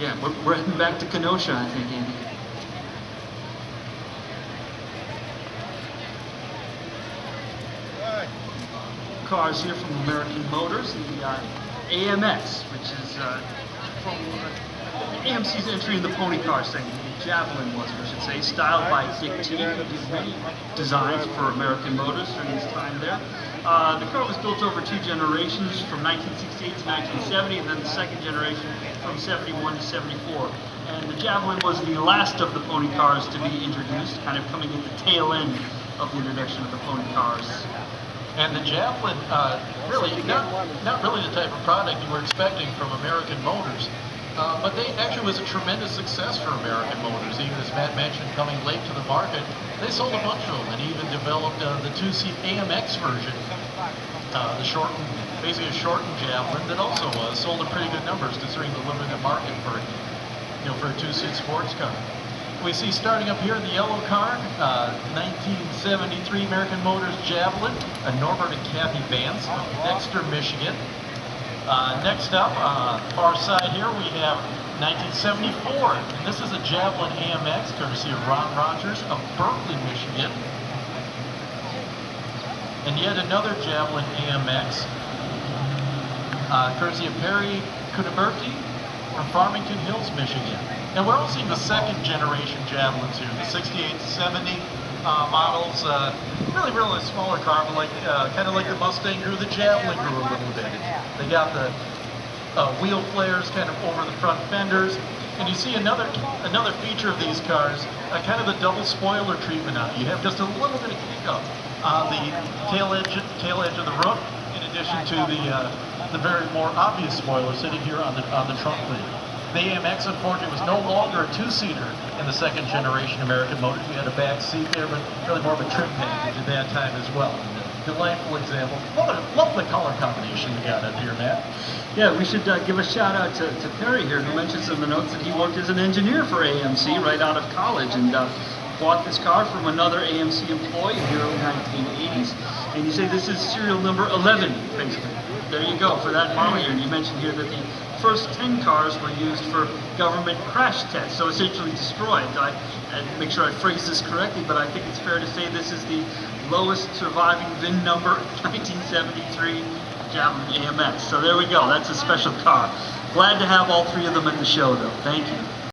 Yeah, we're heading back to Kenosha, I think, Andy. Cars here from American Motors, the AMX, which is from AMC's entry in the pony car segment. The Javelin was, we should say, styled by Dick T, who did many designs for American Motors during his time there. The car was built over 2 generations, from 1968 to 1970, and then the second generation from 71 to 74. And the Javelin was the last of the pony cars to be introduced, kind of coming at the tail end of the introduction of the pony cars. And the Javelin, really, not really the type of product you were expecting from American Motors, but they actually was a tremendous success for American Motors. Even as Matt mentioned, coming late to the market, they sold a bunch of them and even developed the 2-seat AMX version, basically a shortened Javelin that also sold a pretty good numbers considering the limited market for, for a 2-seat sports car. We see starting up here in the yellow car, 1973 American Motors Javelin, Norbert and Kathy Vance of Dexter, Michigan. Next up, far side here, we have 1974, and this is a Javelin AMX, courtesy of Ron Rogers of Berkeley, Michigan. And yet another Javelin AMX, courtesy of Perry Kunaberti from Farmington Hills, Michigan. And we're all seeing the second generation Javelins here, the 68 to 70 models. Really smaller car, but like kind of like the Mustang grew, the Javelin grew a little bit. They got the wheel flares kind of over the front fenders. And you see another feature of these cars, kind of the double spoiler treatment on it. You have just a little bit of kick up on the tail edge of the roof, in addition to the very more obvious spoiler sitting here on the trunk lid. The AMX, unfortunately, was no longer a 2-seater in the second generation American Motors. We had a back seat there, but really more of a trim package at that time as well. And delightful example. Lovely color combination we got up here, Matt. Yeah, we should give a shout out to Perry here, who mentions in the notes that he worked as an engineer for AMC right out of college, and bought this car from another AMC employee in the early 1980s. And you say this is serial number 11, basically. There you go, for that model year. And you mentioned here that the first 10 cars were used for government crash tests, so essentially destroyed. I make sure I phrase this correctly, but I think it's fair to say this is the lowest surviving VIN number, 1973 Javelin AMX. So there we go, that's a special car. Glad to have all 3 of them in the show, though. Thank you.